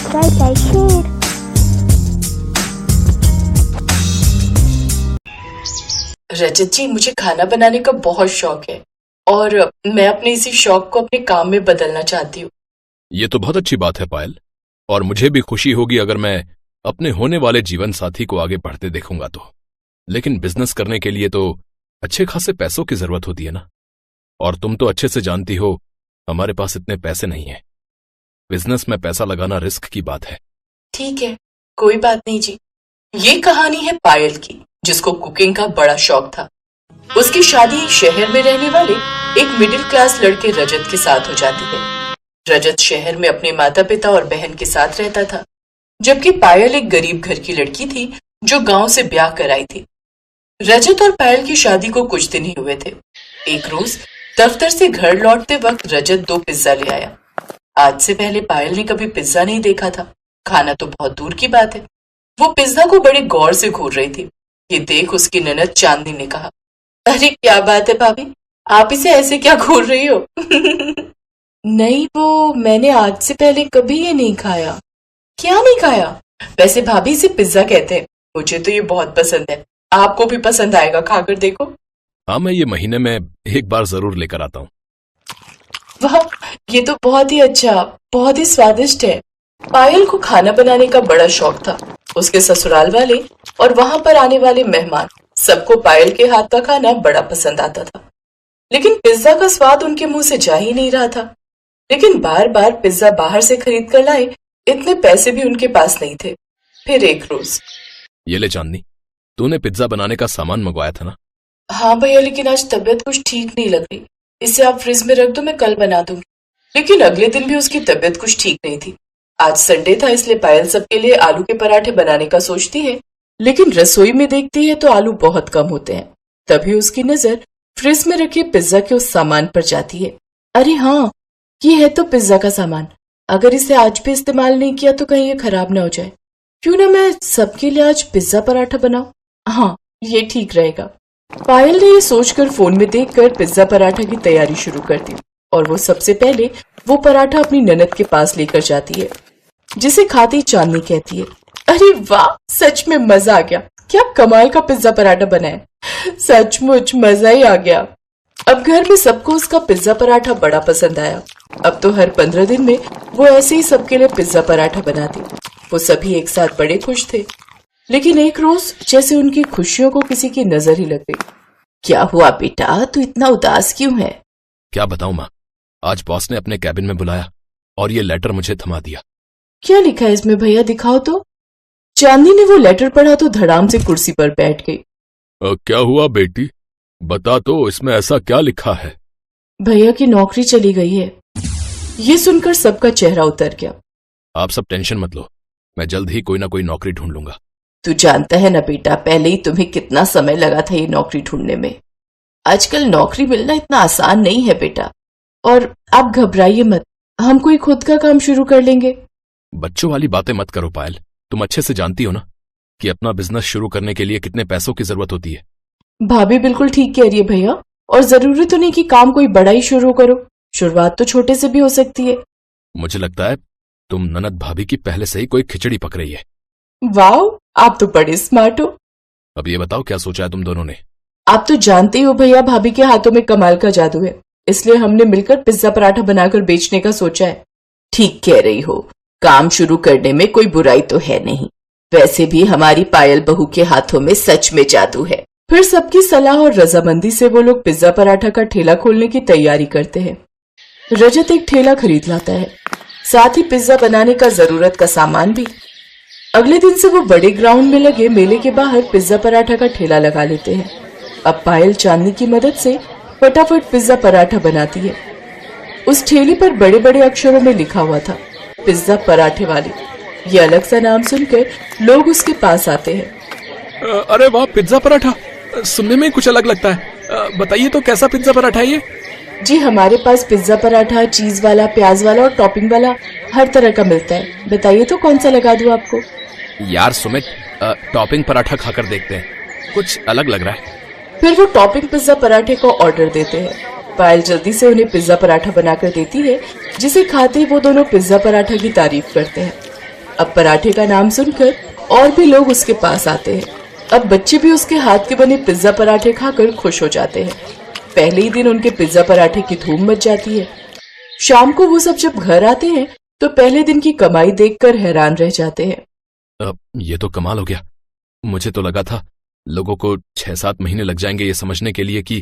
subscribe, like, share. रजत जी, मुझे खाना बनाने का बहुत शौक है और मैं अपने इसी शौक को अपने काम में बदलना चाहती हूँ। ये तो बहुत अच्छी बात है पायल, और मुझे भी खुशी होगी अगर मैं अपने होने वाले जीवन साथी को आगे बढ़ते देखूंगा तो। लेकिन बिजनेस करने के लिए तो अच्छे खासे पैसों की जरूरत होती है ना, और तुम तो अच्छे से जानती हो हमारे पास इतने पैसे नहीं हैं। बिजनेस में पैसा लगाना रिस्क की बात है। ठीक है, कोई बात नहीं जी। ये कहानी है पायल की, जिसको कुकिंग का बड़ा शौक था। उसकी शादी शहर में रहने वाले एक मिडिल क्लास लड़के रजत के साथ हो जाती है। रजत शहर में अपने माता पिता और बहन के साथ रहता था, जबकि पायल एक गरीब घर की लड़की थी जो गांव से ब्याह कराई थी। रजत और पायल की शादी को कुछ दिन ही हुए थे। एक रोज दफ्तर से घर लौटते वक्त रजत 2 पिज्जा ले आया। आज से पहले पायल ने कभी पिज्जा नहीं देखा था, खाना तो बहुत दूर की बात है। वो पिज्जा को बड़े गौर से घूर रही थी। ये देख उसकी ननद चांदनी ने कहा, अरे क्या बात है भाभी, आप इसे ऐसे क्या घूर रही हो? नहीं, वो मैंने आज से पहले कभी ये नहीं खाया। क्या नहीं खाया? वैसे भाभी इसे पिज्जा कहते हैं, मुझे तो ये बहुत पसंद है। आपको भी पसंद आएगा, खाकर देखो। हाँ, मैं ये महीने में एक बार जरूर लेकर आता हूँ। वाह, ये तो बहुत ही अच्छा, बहुत ही स्वादिष्ट है। पायल को खाना बनाने का बड़ा शौक था। उसके ससुराल वाले और वहां पर आने वाले मेहमान सबको पायल के हाथ का खाना बड़ा पसंद आता था। लेकिन पिज्जा का स्वाद उनके मुंह से जा ही नहीं रहा था। लेकिन बार बार पिज्जा बाहर से खरीद कर लाए, इतने पैसे भी उनके पास नहीं थे। फिर एक रोज, ये ले चांदनी, तूने पिज्जा बनाने का सामान मंगवाया था ना? हाँ भैया, लेकिन आज तबीयत कुछ ठीक नहीं लग रही। इसे आप फ्रिज में रख दो, मैं कल बना दूंगी। लेकिन अगले दिन भी उसकी तबीयत कुछ ठीक नहीं थी। आज संडे था, इसलिए पायल सबके लिए आलू के पराठे बनाने का सोचती है, लेकिन रसोई में देखती है तो आलू बहुत कम होते हैं। तभी उसकी नजर फ्रिज में रखे पिज्जा के उस सामान पर जाती है। अरे हाँ, ये है तो पिज्जा का सामान। अगर इसे आज भी इस्तेमाल नहीं किया तो कहीं ये खराब ना हो जाए। क्यों ना मैं सबके लिए आज पिज्जा पराठा बनाऊं? हाँ, ये ठीक रहेगा। पायल ने ये सोचकर फोन में देखकर पिज्जा पराठा की तैयारी शुरू कर दी, और वो सबसे पहले वो पराठा अपनी ननद के पास लेकर जाती है, जिसे खाती चांदनी कहती है, अरे वाह, सच में मजा आ गया। क्या कमाल का पिज्जा पराठा बना है, सचमुच मजा ही आ गया। अब घर में सबको उसका पिज्जा पराठा बड़ा पसंद आया। अब तो हर 15 दिन में वो ऐसे ही सबके लिए पिज्जा पराठा बनाती। वो सभी एक साथ बड़े खुश थे। लेकिन एक रोज जैसे उनकी खुशियों को किसी की नजर ही लग गई। क्या हुआ बेटा, तू इतना उदास क्यों है? क्या बताऊं माँ, आज बॉस ने अपने कैबिन में बुलाया और ये लेटर मुझे थमा दिया। क्या लिखा है इसमें भैया, दिखाओ तो। चांदनी ने वो लेटर पढ़ा तो धड़ाम से कुर्सी पर बैठ गई। क्या हुआ बेटी, बता तो, इसमें ऐसा क्या लिखा है? भैया की नौकरी चली गई है। ये सुनकर सबका चेहरा उतर गया। आप सब टेंशन मत लो, मैं जल्द ही कोई ना कोई नौकरी ढूंढ लूंगा। तू जानता है ना बेटा, पहले ही तुम्हें कितना समय लगा था ये नौकरी ढूंढने में। आजकल नौकरी मिलना इतना आसान नहीं है बेटा। और आप घबराइए मत, हम कोई खुद का काम शुरू कर लेंगे। बच्चों वाली बातें मत करो पायल, तुम अच्छे से जानती हो ना कि अपना बिजनेस शुरू करने के लिए कितने पैसों की जरूरत होती है। भाभी बिल्कुल ठीक कह रही है भैया, और जरूरी तो नहीं कि काम कोई बड़ा ही शुरू करो, शुरुआत तो छोटे से भी हो सकती है। मुझे लगता है तुम ननद भाभी की पहले से ही कोई खिचड़ी पक रही है। वाह, आप तो बड़े स्मार्ट हो। अब ये बताओ, क्या सोचा है तुम दोनों ने? आप तो जानते ही हो भैया, भाभी के हाथों में कमाल का जादू है, इसलिए हमने मिलकर पिज्जा पराठा बनाकर बेचने का सोचा है। ठीक कह रही हो, काम शुरू करने में कोई बुराई तो है नहीं। वैसे भी हमारी पायल बहू के हाथों में सच में जादू है। फिर सबकी सलाह और रजामंदी से वो लोग पिज्जा पराठा का ठेला खोलने की तैयारी करते हैं। रजत एक ठेला खरीद लाता है, साथ ही पिज्जा बनाने का जरूरत का सामान भी। अगले दिन से वो बड़े ग्राउंड में लगे मेले के बाहर पिज्जा पराठा का ठेला लगा लेते हैं। अब पायल चांदनी की मदद से फटाफट पिज्जा पराठा बनाती है। उस ठेले पर बड़े बड़े अक्षरों में लिखा हुआ था, पिज्जा पराठे वाली। ये अलग सा नाम सुनकर लोग उसके पास आते हैं। अरे वाह, पिज्जा पराठा सुनने में कुछ अलग लगता है। बताइए तो, कैसा पिज्जा पराठा है ये? जी, हमारे पास पिज्जा पराठा चीज वाला, प्याज वाला और टॉपिंग वाला हर तरह का मिलता है। बताइए तो कौन सा लगा दूं आपको? यार सुमित, टॉपिंग पराठा खाकर देखते हैं, कुछ अलग लग रहा है। फिर वो टॉपिंग पिज्जा पराठे को ऑर्डर देते हैं। पायल जल्दी से उन्हें पिज्जा पराठा बनाकर देती है, जिसे खाते ही वो दोनों पिज्जा पराठा की तारीफ करते हैं। अब पराठे का नाम सुनकर और भी लोग उसके पास आते हैं। अब बच्चे भी उसके हाथ के बने पिज्जा पराठे खाकर खुश हो जाते हैं। पहले ही दिन उनके पिज्जा पराठे की धूम मच जाती है। शाम को वो सब जब घर आते हैं तो पहले दिन की कमाई देखकर हैरान रह जाते हैं। अब ये तो कमाल हो गया। मुझे तो लगा था लोगों को 6-7 महीने लग जाएंगे ये समझने के लिए कि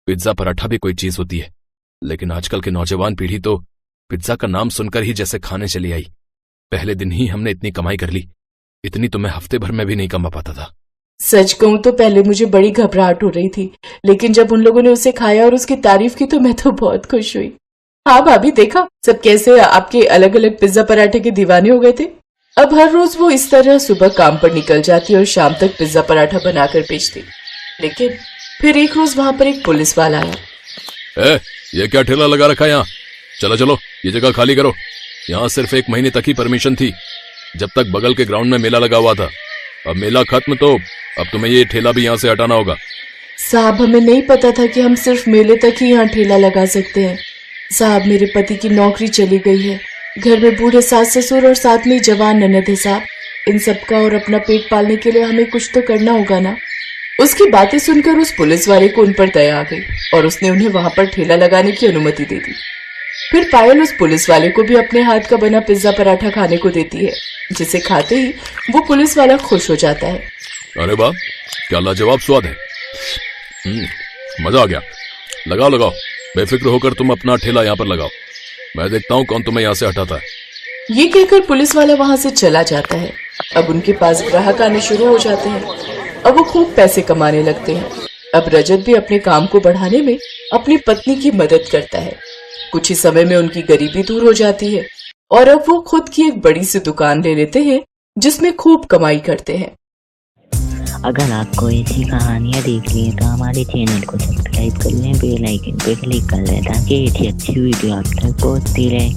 पिज्जा पराठा भी कोई चीज होती है, लेकिन आजकल के नौजवान पीढ़ी तो पिज्जा का नाम सुनकर ही जैसे खाने चली आई। पहले दिन ही हमने इतनी कमाई कर ली, इतनी तो मैं हफ्ते भर में भी नहीं कमा पाता था। सच कहूं तो पहले मुझे बड़ी घबराहट हो रही थी, लेकिन जब उन लोगों ने उसे खाया और उसकी तारीफ की तो मैं तो बहुत खुश हुई। हाँ भाभी, देखा सब कैसे आपके अलग अलग पिज्जा पराठे के दीवाने हो गए थे। अब हर रोज वो इस तरह सुबह काम पर निकल जाती और शाम तक पिज्जा पराठा बनाकर बेचती। लेकिन फिर एक रोज वहां पर एक पुलिस वाला आया। ये क्या ठेला लगा रखा है यहाँ? चलो चलो ये जगह खाली करो। यहाँ सिर्फ 1 महीने तक ही परमिशन थी, जब तक बगल के ग्राउंड में मेला लगा हुआ था। अब मेला खत्म तो अब तुम्हें ये ठेला भी यहाँ से हटाना होगा। साहब, हमें नहीं पता था कि हम सिर्फ मेले तक ही यहाँ ठेला लगा सकते हैं। साहब, मेरे पति की नौकरी चली गई है, घर में बूढ़े सास ससुर और साथ में जवान ननद है साहब। इन सबका और अपना पेट पालने के लिए हमें कुछ तो करना होगा ना। उसकी बातें सुनकर उस पुलिस वाले को उन पर दया आ गई और उसने उन्हें वहां पर ठेला लगाने की अनुमति दे दी। फिर पायल उस पुलिस वाले को भी अपने हाथ का बना पिज्जा पराठा खाने को देती है, जिसे खाते ही वो पुलिस वाला खुश हो जाता है। अरे वाह, क्या लाजवाब स्वाद है। मजा आ गया। लगाओ लगाओ, बेफिक्र होकर तुम अपना ठेला यहाँ पर लगाओ। मैं देखता हूँ कौन तुम्हें यहाँ से हटाता है। ये कहकर पुलिस वाला वहां से चला जाता है। अब उनके पास ग्राहक आने शुरू हो जाते हैं। अब वो खूब पैसे कमाने लगते हैं। अब रजत भी अपने काम को बढ़ाने में अपनी पत्नी की मदद करता है। कुछ ही समय में उनकी गरीबी दूर हो जाती है और अब वो खुद की एक बड़ी सी दुकान ले लेते हैं, जिसमें खूब कमाई करते हैं। अगर आपको ऐसी कहानियाँ देखनी है तो हमारे चैनल को सब्सक्राइब कर लें, बेल आइकन पे क्लिक कर लें ताकि ऐसी अच्छी वीडियो आप तक पहुंचती रहे।